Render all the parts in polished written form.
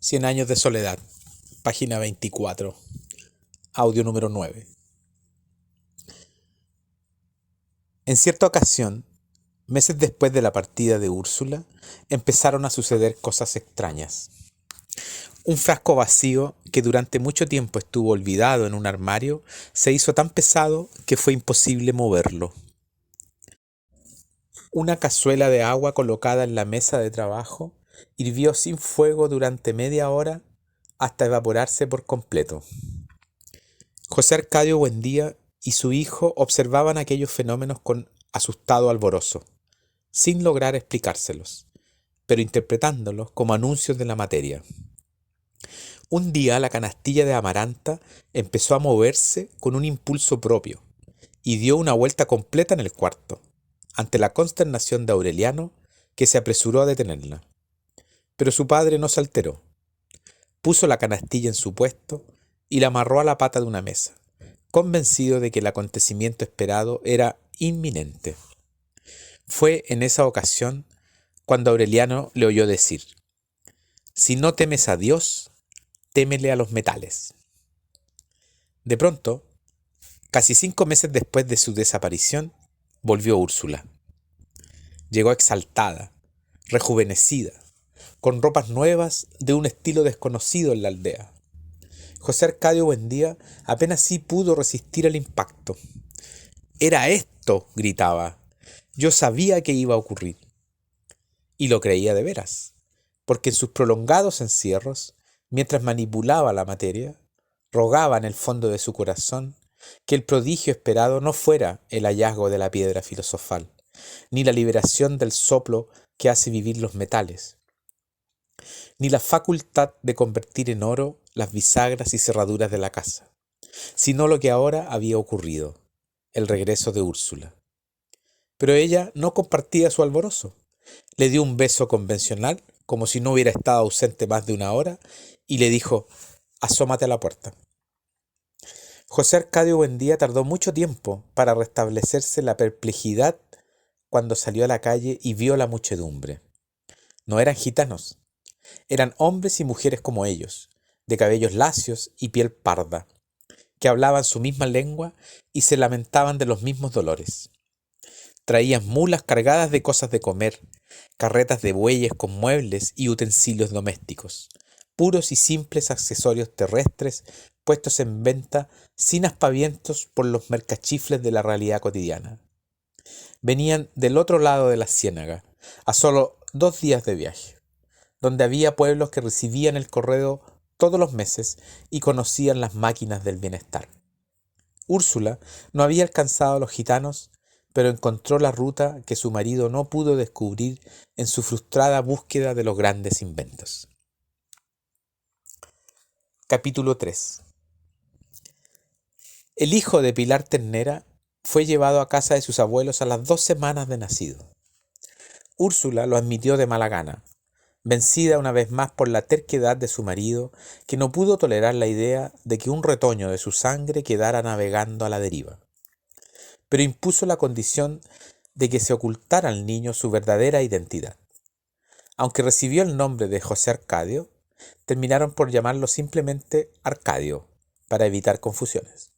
Cien años de soledad, página 24, audio número 9. En cierta ocasión, meses después de la partida de Úrsula, empezaron a suceder cosas extrañas. Un frasco vacío que durante mucho tiempo estuvo olvidado en un armario se hizo tan pesado que fue imposible moverlo. Una cazuela de agua colocada en la mesa de trabajo hirvió sin fuego durante media hora hasta evaporarse por completo. José Arcadio Buendía y su hijo observaban aquellos fenómenos con asustado alborozo, sin lograr explicárselos, pero interpretándolos como anuncios de la materia. Un día la canastilla de Amaranta empezó a moverse con un impulso propio y dio una vuelta completa en el cuarto, ante la consternación de Aureliano, que se apresuró a detenerla. Pero su padre no se alteró. Puso la canastilla en su puesto y la amarró a la pata de una mesa, convencido de que el acontecimiento esperado era inminente. Fue en esa ocasión cuando Aureliano le oyó decir: «Si no temes a Dios, témele a los metales». De pronto, casi 5 meses después de su desaparición, volvió Úrsula. Llegó exaltada, rejuvenecida, con ropas nuevas de un estilo desconocido en la aldea. José Arcadio Buendía apenas sí pudo resistir el impacto. «¡Era esto!», gritaba. «Yo sabía que iba a ocurrir». Y lo creía de veras, porque en sus prolongados encierros, mientras manipulaba la materia, rogaba en el fondo de su corazón que el prodigio esperado no fuera el hallazgo de la piedra filosofal, ni la liberación del soplo que hace vivir los metales, ni la facultad de convertir en oro las bisagras y cerraduras de la casa, sino lo que ahora había ocurrido, el regreso de Úrsula. Pero ella no compartía su alborozo. Le dio un beso convencional, como si no hubiera estado ausente más de una hora, y le dijo: «Asómate a la puerta». José Arcadio Buendía tardó mucho tiempo para restablecerse la perplejidad cuando salió a la calle y vio la muchedumbre. No eran gitanos, eran hombres y mujeres como ellos, de cabellos lacios y piel parda, que hablaban su misma lengua y se lamentaban de los mismos dolores. Traían mulas cargadas de cosas de comer, carretas de bueyes con muebles y utensilios domésticos, puros y simples accesorios terrestres puestos en venta sin aspavientos por los mercachifles de la realidad cotidiana. Venían del otro lado de la ciénaga, a solo 2 días de viaje, donde había pueblos que recibían el correo todos los meses y conocían las máquinas del bienestar. Úrsula no había alcanzado a los gitanos, pero encontró la ruta que su marido no pudo descubrir en su frustrada búsqueda de los grandes inventos. Capítulo 3. El hijo de Pilar Ternera fue llevado a casa de sus abuelos a las 2 semanas de nacido. Úrsula lo admitió de mala gana, vencida una vez más por la terquedad de su marido, que no pudo tolerar la idea de que un retoño de su sangre quedara navegando a la deriva. Pero impuso la condición de que se ocultara al niño su verdadera identidad. Aunque recibió el nombre de José Arcadio, terminaron por llamarlo simplemente Arcadio, para evitar confusiones.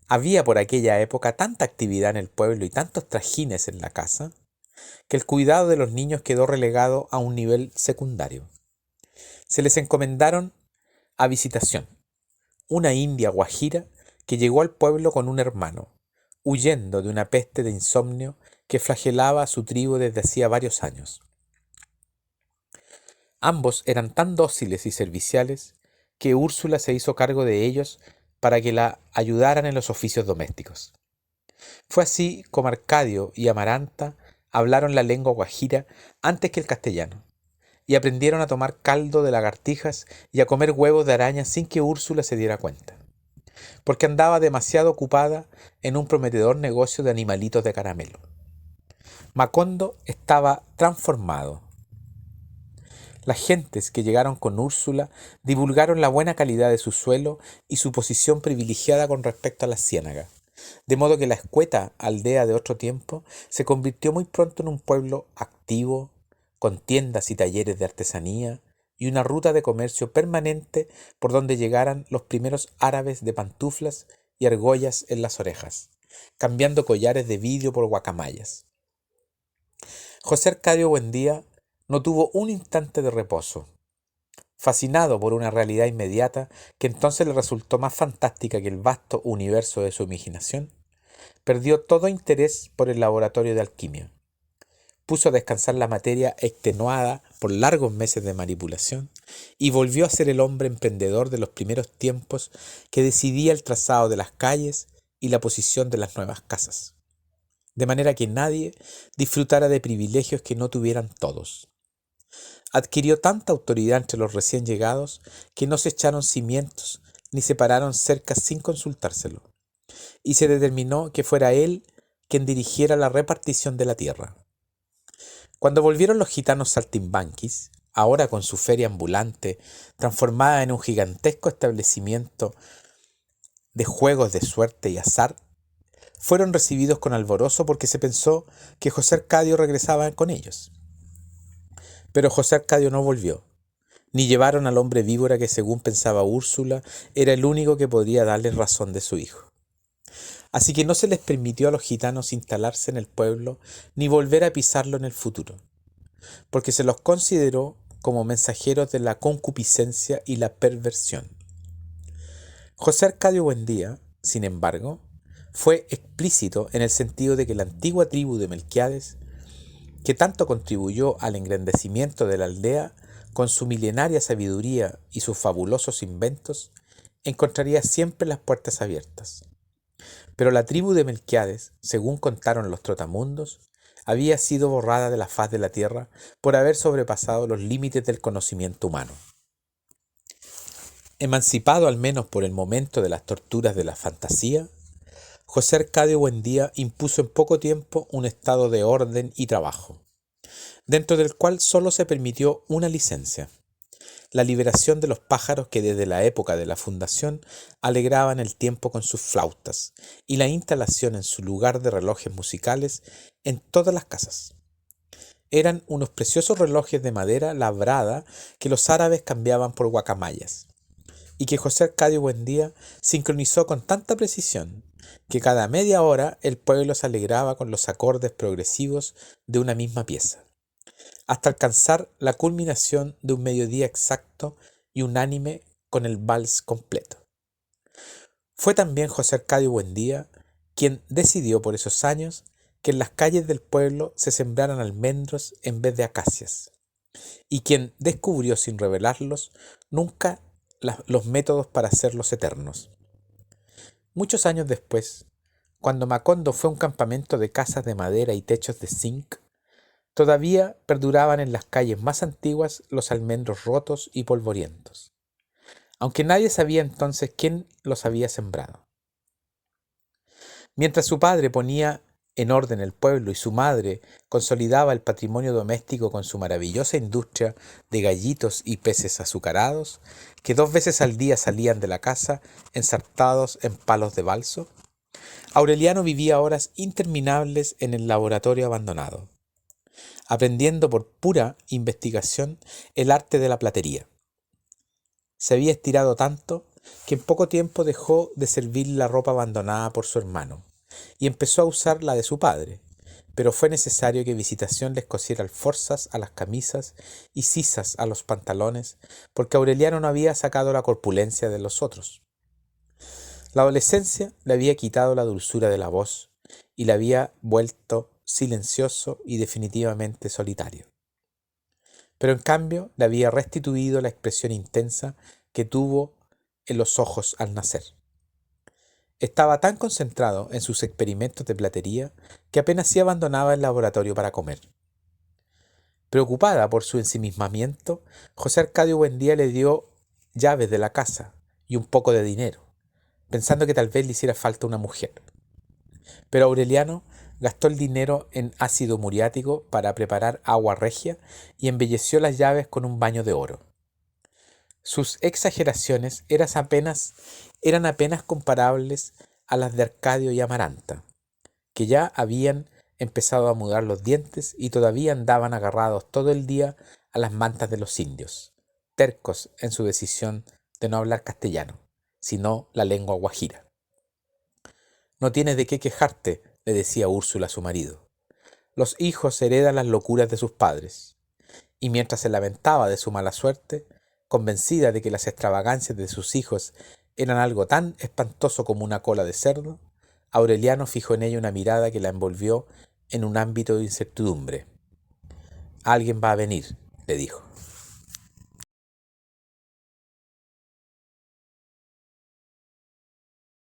Había por aquella época tanta actividad en el pueblo y tantos trajines en la casa, que el cuidado de los niños quedó relegado a un nivel secundario. Se les encomendaron a visitación una india guajira que llegó al pueblo con un hermano, huyendo de una peste de insomnio que flagelaba a su tribu desde hacía varios años. Ambos eran tan dóciles y serviciales que Úrsula se hizo cargo de ellos para que la ayudaran en los oficios domésticos. Fue así como Arcadio y Amaranta hablaron la lengua guajira antes que el castellano, y aprendieron a tomar caldo de lagartijas y a comer huevos de araña sin que Úrsula se diera cuenta, porque andaba demasiado ocupada en un prometedor negocio de animalitos de caramelo. Macondo estaba transformado. Las gentes que llegaron con Úrsula divulgaron la buena calidad de su suelo y su posición privilegiada con respecto a la ciénaga, de modo que la escueta aldea de otro tiempo se convirtió muy pronto en un pueblo activo, con tiendas y talleres de artesanía y una ruta de comercio permanente por donde llegaran los primeros árabes de pantuflas y argollas en las orejas, cambiando collares de vidrio por guacamayas. José Arcadio Buendía no tuvo un instante de reposo. Fascinado por una realidad inmediata que entonces le resultó más fantástica que el vasto universo de su imaginación, perdió todo interés por el laboratorio de alquimia. Puso a descansar la materia extenuada por largos meses de manipulación y volvió a ser el hombre emprendedor de los primeros tiempos que decidía el trazado de las calles y la posición de las nuevas casas, de manera que nadie disfrutara de privilegios que no tuvieran todos. Adquirió tanta autoridad entre los recién llegados que no se echaron cimientos ni se pararon cercas sin consultárselo, y se determinó que fuera él quien dirigiera la repartición de la tierra. Cuando volvieron los gitanos saltimbanquis, ahora con su feria ambulante, transformada en un gigantesco establecimiento de juegos de suerte y azar, fueron recibidos con alborozo porque se pensó que José Arcadio regresaba con ellos. Pero José Arcadio no volvió, ni llevaron al hombre víbora que, según pensaba Úrsula, era el único que podría darles razón de su hijo. Así que no se les permitió a los gitanos instalarse en el pueblo ni volver a pisarlo en el futuro, porque se los consideró como mensajeros de la concupiscencia y la perversión. José Arcadio Buendía, sin embargo, fue explícito en el sentido de que la antigua tribu de Melquiades, que tanto contribuyó al engrandecimiento de la aldea con su milenaria sabiduría y sus fabulosos inventos, encontraría siempre las puertas abiertas. Pero la tribu de Melquiades, según contaron los trotamundos, había sido borrada de la faz de la tierra por haber sobrepasado los límites del conocimiento humano. Emancipado al menos por el momento de las torturas de la fantasía, José Arcadio Buendía impuso en poco tiempo un estado de orden y trabajo, dentro del cual solo se permitió una licencia: la liberación de los pájaros que desde la época de la fundación alegraban el tiempo con sus flautas, y la instalación en su lugar de relojes musicales en todas las casas. Eran unos preciosos relojes de madera labrada que los árabes cambiaban por guacamayas, y que José Arcadio Buendía sincronizó con tanta precisión que cada media hora el pueblo se alegraba con los acordes progresivos de una misma pieza, hasta alcanzar la culminación de un mediodía exacto y unánime con el vals completo. Fue también José Arcadio Buendía quien decidió por esos años que en las calles del pueblo se sembraran almendros en vez de acacias, y quien descubrió sin revelarlos nunca los métodos para hacerlos eternos. Muchos años después, cuando Macondo fue un campamento de casas de madera y techos de zinc, todavía perduraban en las calles más antiguas los almendros rotos y polvorientos, aunque nadie sabía entonces quién los había sembrado. Mientras su padre ponía en orden el pueblo y su madre consolidaba el patrimonio doméstico con su maravillosa industria de gallitos y peces azucarados, que 2 veces al día salían de la casa ensartados en palos de balso, Aureliano vivía horas interminables en el laboratorio abandonado, aprendiendo por pura investigación el arte de la platería. Se había estirado tanto que en poco tiempo dejó de servir la ropa abandonada por su hermano y empezó a usar la de su padre, pero fue necesario que Visitación les cosiera alforzas a las camisas y sisas a los pantalones, porque Aureliano no había sacado la corpulencia de los otros. La adolescencia le había quitado la dulzura de la voz y le había vuelto silencioso y definitivamente solitario. Pero en cambio le había restituido la expresión intensa que tuvo en los ojos al nacer. Estaba tan concentrado en sus experimentos de platería que apenas si abandonaba el laboratorio para comer. Preocupada por su ensimismamiento, José Arcadio Buendía le dio llaves de la casa y un poco de dinero, pensando que tal vez le hiciera falta una mujer. Pero Aureliano gastó el dinero en ácido muriático para preparar agua regia y embelleció las llaves con un baño de oro. Sus exageraciones eran apenas comparables a las de Arcadio y Amaranta, que ya habían empezado a mudar los dientes y todavía andaban agarrados todo el día a las mantas de los indios, tercos en su decisión de no hablar castellano, sino la lengua guajira. No tienes de qué quejarte, le decía Úrsula a su marido. Los hijos heredan las locuras de sus padres. Y mientras se lamentaba de su mala suerte, convencida de que las extravagancias de sus hijos eran algo tan espantoso como una cola de cerdo, Aureliano fijó en ella una mirada que la envolvió en un ámbito de incertidumbre. «Alguien va a venir», le dijo.